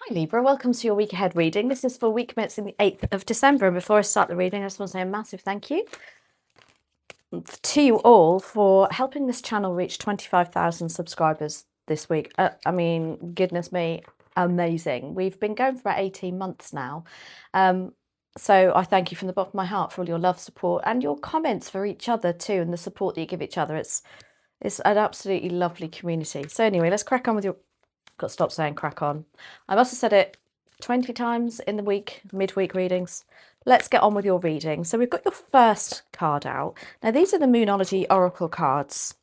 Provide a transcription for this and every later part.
Hi Libra, welcome to your week ahead reading. This is for week commencing the 8th of December. And before I start the reading, I just want to say a massive thank you to you all for helping this channel reach 25,000 subscribers this week. I mean, goodness me, amazing. We've been going for about 18 months now. So I thank you from the bottom of my heart for all your love, support, and your comments for each other too, and the support that you give each other. It's an absolutely lovely community. So anyway, let's crack on with your... Got to stop saying crack on. I must have said it 20 times in the week, midweek readings. Let's get on with your reading. So we've got your first card out. Now these are the Moonology Oracle cards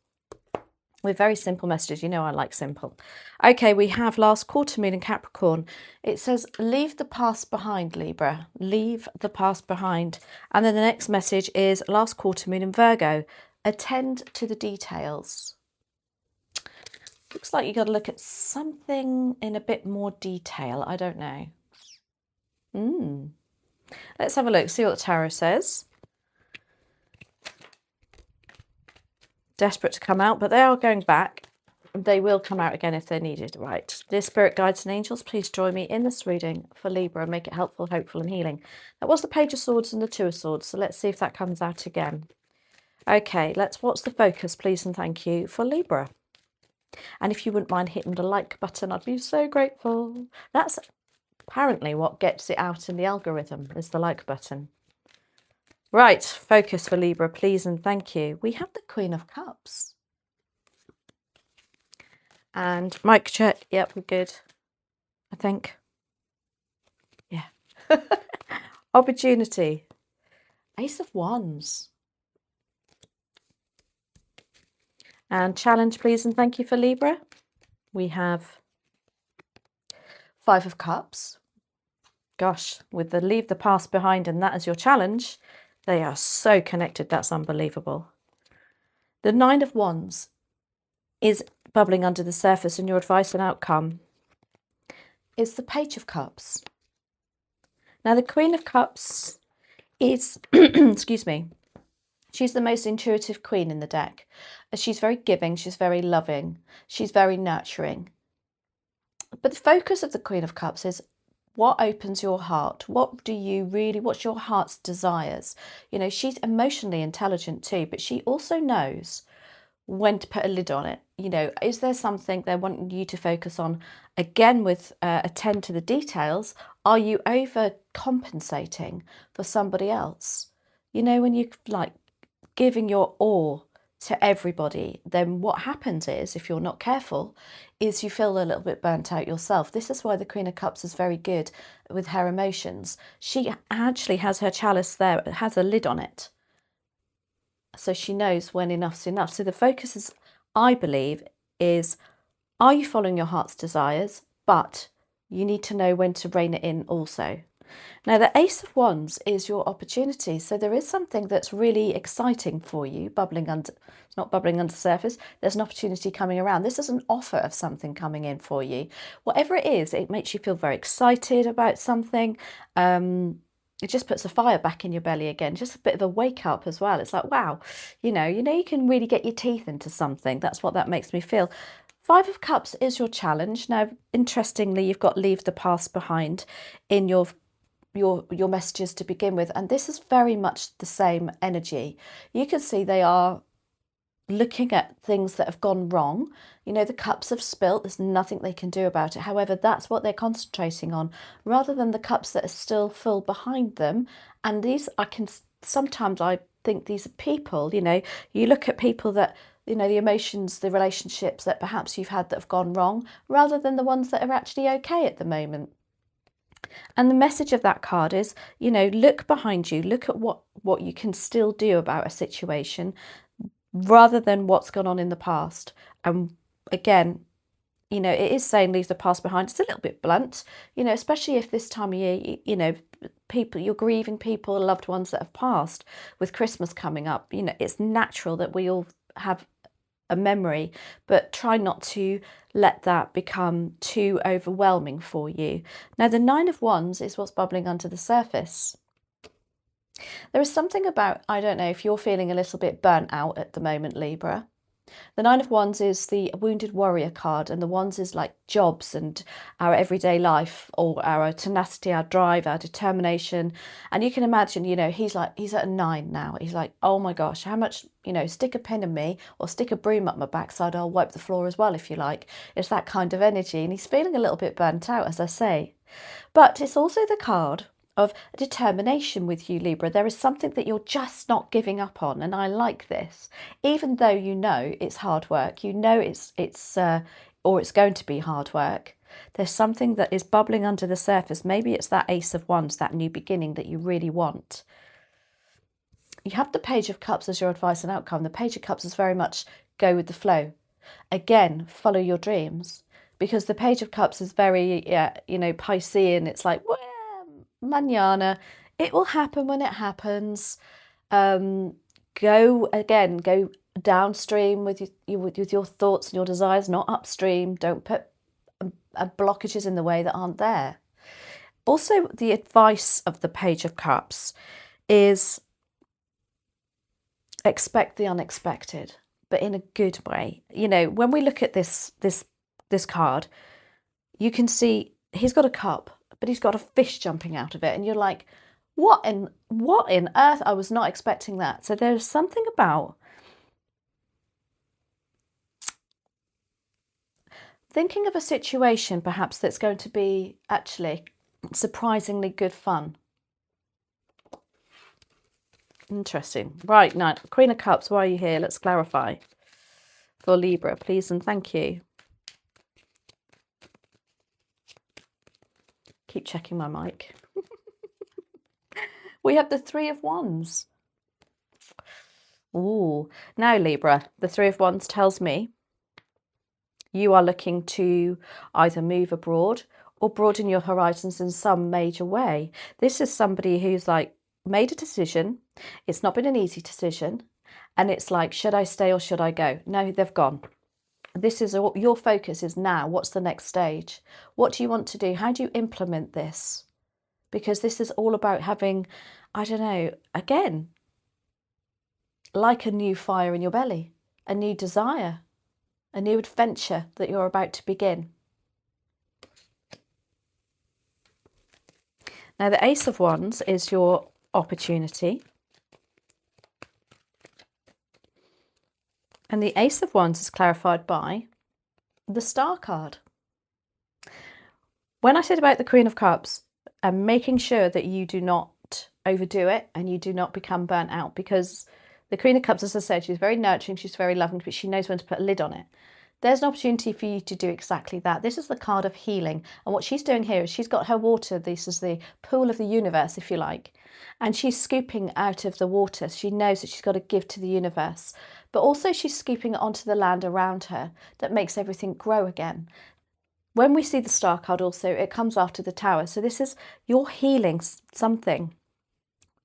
with very simple messages. You know I like simple. Okay, we have last quarter moon in Capricorn. It says, leave the past behind, Libra. Leave the past behind. And then the next message is last quarter moon in Virgo. Attend to the details. Looks like you got to look at something in a bit more detail. I don't know. Let's have a look, see what the tarot says. Desperate to come out, but they are going back. They will come out again if they're needed. Right. Dear spirit guides and angels, please join me in this reading for Libra and make it helpful, hopeful and healing. That was the Page of Swords and the Two of Swords. So let's see if that comes out again. Okay, what's the focus, please and thank you, for Libra? And if you wouldn't mind hitting the like button, I'd be so grateful. That's apparently what gets it out in the algorithm, is the like button. Right, focus for Libra, please and thank you. We have the Queen of Cups. And mic check, yep, we're good, I think. Yeah. Opportunity. Ace of Wands. And challenge, please and thank you for Libra. We have Five of Cups. Gosh, with the leave the past behind and that as your challenge, they are so connected. That's unbelievable. The Nine of Wands is bubbling under the surface, and your advice and outcome is the Page of Cups. Now, the Queen of Cups is, excuse me, she's the most intuitive queen in the deck. She's very giving, she's very loving, she's very nurturing. But the focus of the Queen of Cups is what opens your heart? What do you really, what's your heart's desires? You know, she's emotionally intelligent too, but she also knows when to put a lid on it. You know, is there something they want you to focus on? Again, with attend to the details. Are you overcompensating for somebody else? You know, when you like giving your all to everybody, then what happens is, if you're not careful, is you feel a little bit burnt out yourself. This is why the Queen of Cups is very good with her emotions. She actually has her chalice there, it has a lid on it. So she knows when enough's enough. So the focus is, I believe, is, are you following your heart's desires? But you need to know when to rein it in also. Now, the Ace of Wands is your opportunity. So there is something that's really exciting for you, bubbling under, it's not bubbling under the surface. There's an opportunity coming around. This is an offer of something coming in for you. Whatever it is, it makes you feel very excited about something. It just puts a fire back in your belly again, just a bit of a wake up as well. It's like, wow, you know, you can really get your teeth into something. That's what that makes me feel. Five of Cups is your challenge. Now, interestingly, you've got leave the past behind in your messages to begin with, and this is very much the same energy. You can see they are looking at things that have gone wrong. You know, the cups have spilt, there's nothing they can do about it. However, that's what they're concentrating on, rather than the cups that are still full behind them. And these, I think these are people, you know, you look at people that, you know, the emotions, the relationships that perhaps you've had that have gone wrong, rather than the ones that are actually okay at the moment. And the message of that card is, you know, look behind you, look at what you can still do about a situation, rather than what's gone on in the past. And again, you know, it is saying leave the past behind. It's a little bit blunt, you know, especially if this time of year, you know, you're grieving people, loved ones that have passed, with Christmas coming up. You know, it's natural that we all have a memory, but try not to let that become too overwhelming for you. Now, the Nine of Wands is what's bubbling under the surface. There is something about, I don't know if you're feeling a little bit burnt out at the moment, Libra. The Nine of Wands is the Wounded Warrior card, and the Wands is like jobs and our everyday life, or our tenacity, our drive, our determination. And you can imagine, you know, he's at a 9 now. He's like, oh my gosh, how much, you know, stick a pin in me or stick a broom up my backside, I'll wipe the floor as well if you like. It's that kind of energy, and he's feeling a little bit burnt out, as I say. But it's also the card of determination with you, Libra. There is something that you're just not giving up on, and I like this. Even though you know it's hard work, you know it's going to be hard work. There's something that is bubbling under the surface. Maybe it's that Ace of Wands, that new beginning that you really want. You have the Page of Cups as your advice and outcome. The Page of Cups is very much go with the flow. Again, follow your dreams. Because the Page of Cups is very, you know, Piscean. It's like, well, mañana, it will happen when it happens. Go downstream with your thoughts and your desires, not upstream. Don't put blockages in the way that aren't there. Also, the advice of the Page of Cups is expect the unexpected, but in a good way. You know, when we look at this card, you can see he's got a cup, but he's got a fish jumping out of it, and you're like, what in earth? I was not expecting that. So there's something about thinking of a situation perhaps that's going to be actually surprisingly good fun. Interesting. Right, now, Queen of Cups, why are you here? Let's clarify. For Libra, please and thank you. Keep checking my mic. We have the Three of Wands. Ooh. Now, Libra, the Three of Wands tells me you are looking to either move abroad or broaden your horizons in some major way. This is somebody who's like made a decision. It's not been an easy decision. And it's like, should I stay or should I go? No, they've gone. This is your focus is now. What's the next stage? What do you want to do? How do you implement this? Because this is all about having, I don't know, again, like a new fire in your belly, a new desire, a new adventure that you're about to begin. Now, the Ace of Wands is your opportunity. And the Ace of Wands is clarified by the Star card. When I said about the Queen of Cups, and making sure that you do not overdo it and you do not become burnt out, because the Queen of Cups, as I said, she's very nurturing, she's very loving, but she knows when to put a lid on it. There's an opportunity for you to do exactly that. This is the card of healing. And what she's doing here is she's got her water. This is the pool of the universe, if you like. And she's scooping out of the water. She knows that she's got to give to the universe. But also she's scooping it onto the land around her that makes everything grow again. When we see the Star card also, it comes after the Tower. So this is you're healing something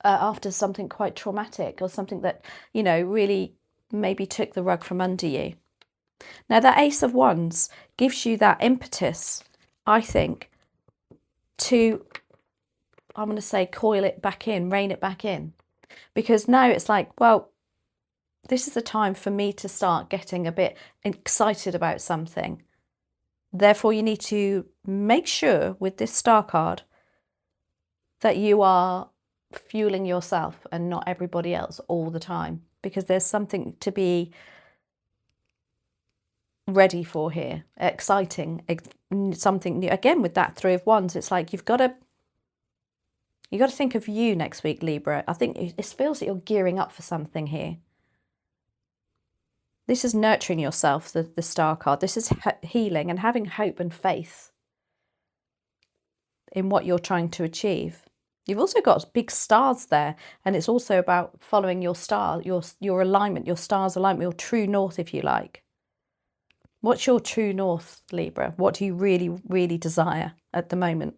after something quite traumatic or something that, you know, really maybe took the rug from under you. Now, that Ace of Wands gives you that impetus, I think, to, I'm going to say, coil it back in, rein it back in. Because now it's like, well, this is a time for me to start getting a bit excited about something. Therefore, you need to make sure with this Star card that you are fueling yourself and not everybody else all the time, because there's something to be ready for here, exciting, something new. Again, with that Three of Wands, it's like you've got to think of you next week, Libra. I think it feels that you're gearing up for something here. This is nurturing yourself, the Star card. This is healing and having hope and faith in what you're trying to achieve. You've also got big stars there, and it's also about following your star, your alignment, your star's alignment, your true north, if you like. What's your true north, Libra? What do you really, really desire at the moment?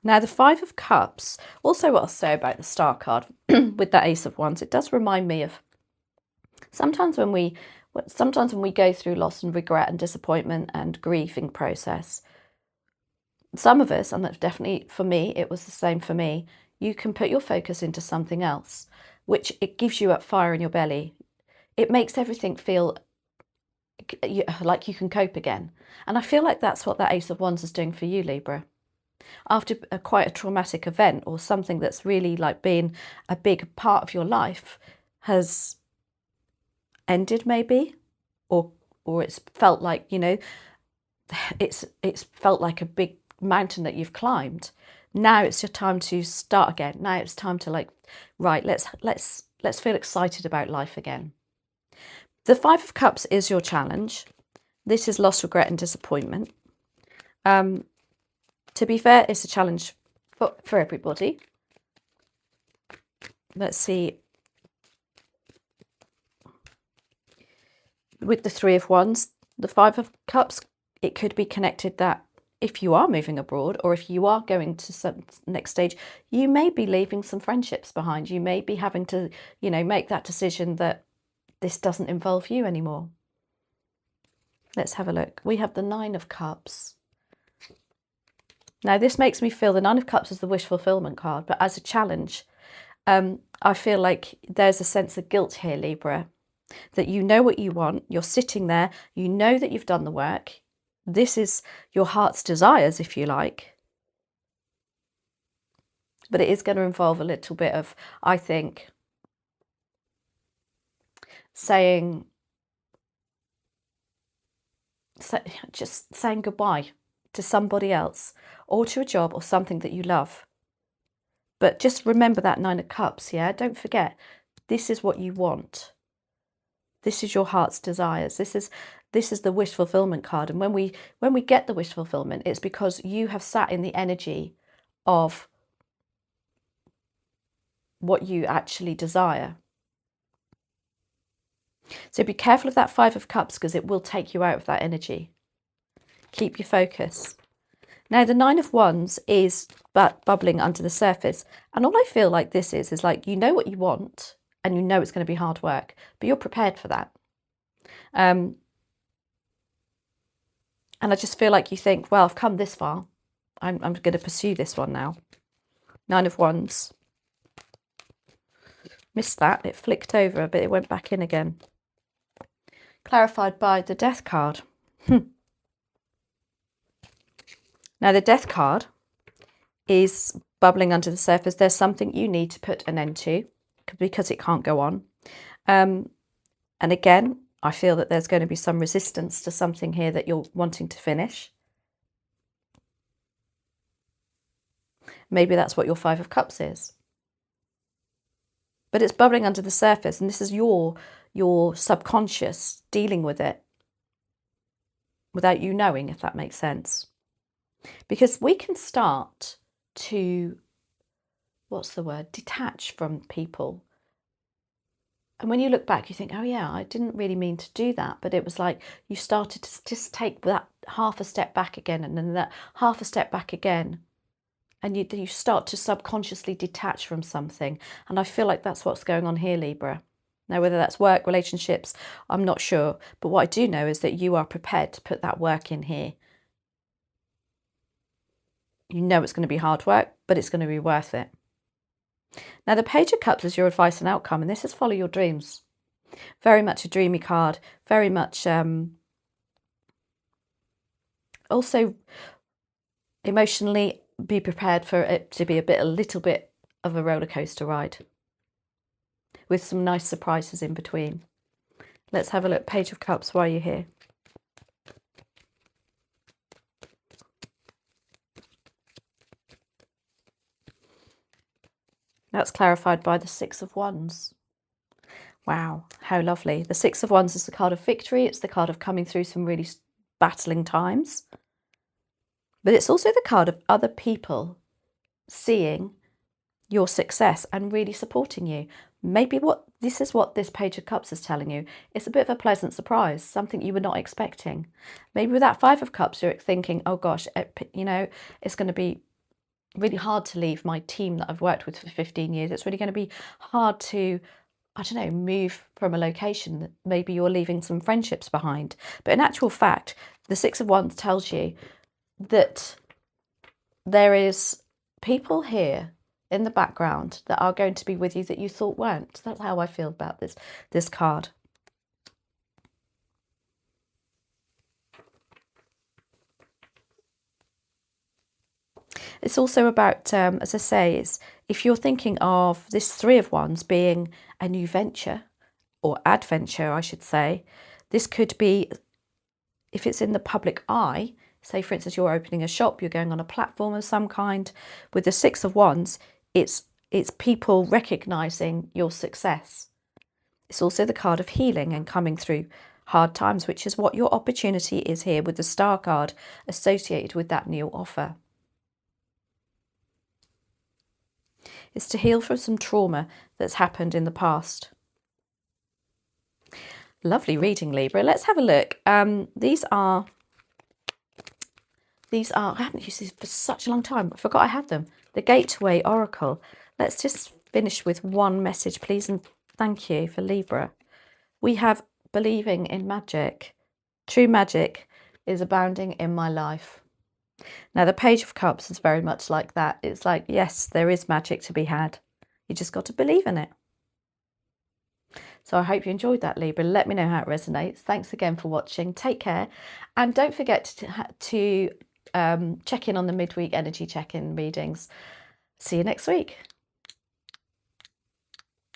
Now, the Five of Cups, also what I'll say about the Star card with that Ace of Wands, it does remind me of sometimes when we go through loss and regret and disappointment and grieving process, some of us, and that's definitely for me, it was the same for me, you can put your focus into something else, which it gives you a fire in your belly. it makes everything feel like you can cope again. And I feel like that's what that Ace of Wands is doing for you, Libra. After quite a traumatic event or something that's really like been a big part of your life has ended, maybe, or it's felt like, you know, it's felt like a big mountain that you've climbed. Now it's your time to start again. Now it's time to like, right, let's feel excited about life again. The Five of Cups is your challenge. This is loss, regret, and disappointment. To be fair, it's a challenge for everybody. Let's see. With the Three of Wands, the Five of Cups, it could be connected that if you are moving abroad or if you are going to some next stage, you may be leaving some friendships behind. You may be having to, you know, make that decision that this doesn't involve you anymore. Let's have a look. We have the Nine of Cups. Now, this makes me feel the Nine of Cups is the wish fulfillment card, but as a challenge, I feel like there's a sense of guilt here, Libra, that you know what you want. You're sitting there. You know that you've done the work. This is your heart's desires, if you like. But it is going to involve a little bit of, I think, just saying goodbye to somebody else or to a job or something that you love. But just remember that Nine of Cups, yeah? Don't forget, this is what you want. This is your heart's desires. This is the wish fulfillment card. And when we get the wish fulfillment, it's because you have sat in the energy of what you actually desire. So be careful of that Five of Cups because it will take you out of that energy. Keep your focus. Now, the Nine of Wands is bubbling under the surface. And all I feel like this is like, you know what you want and you know it's going to be hard work, but you're prepared for that. And I just feel like you think, well, I've come this far. I'm going to pursue this one now. Nine of Wands. Missed that. It flicked over, but it went back in again. Clarified by the Death card. Now, the Death card is bubbling under the surface. There's something you need to put an end to because it can't go on. And again, I feel that there's going to be some resistance to something here that you're wanting to finish. Maybe that's what your Five of Cups is. But it's bubbling under the surface, and this is your subconscious dealing with it without you knowing, if that makes sense. Because we can start to, detach from people. And when you look back, you think, oh yeah, I didn't really mean to do that. But it was like you started to just take that half a step back again and then that half a step back again. And you start to subconsciously detach from something. And I feel like that's what's going on here, Libra. Now, whether that's work, relationships, I'm not sure. But what I do know is that you are prepared to put that work in here. You know it's going to be hard work, but it's going to be worth it. Now, the Page of Cups is your advice and outcome, and this is follow your dreams. Very much a dreamy card, very much also emotionally be prepared for it to be a little bit of a roller coaster ride with some nice surprises in between. Let's have a look. Page of Cups, why are you here? That's clarified by the Six of Wands. Wow, how lovely. The Six of Wands is the card of victory. It's the card of coming through some really battling times. But it's also the card of other people seeing your success and really supporting you. Maybe this is what this Page of Cups is telling you. It's a bit of a pleasant surprise, something you were not expecting. Maybe with that Five of Cups, you're thinking, oh gosh, you know, it's going to be really hard to leave my team that I've worked with for 15 years. It's really going to be hard to, I don't know, move from a location that maybe you're leaving some friendships behind. But in actual fact, the Six of Wands tells you that there is people here in the background that are going to be with you that you thought weren't. That's how I feel about this card. It's also about, as I say, is if you're thinking of this Three of Wands being a new venture, or adventure, I should say, this could be, if it's in the public eye, say for instance you're opening a shop, you're going on a platform of some kind. With the Six of Wands, it's people recognising your success. It's also the card of healing and coming through hard times, which is what your opportunity is here with the Star card associated with that new offer. It's to heal from some trauma that's happened in the past. Lovely reading, Libra. Let's have a look. These are, I haven't used these for such a long time. I forgot I had them. The Gateway Oracle. Let's just finish with one message, please, and thank you for Libra. We have believing in magic. True magic is abounding in my life. Now, the Page of Cups is very much like that. It's like, yes, there is magic to be had. You just got to believe in it. So I hope you enjoyed that, Libra. Let me know how it resonates. Thanks again for watching. Take care. And don't forget to check in on the midweek energy check-in readings. See you next week.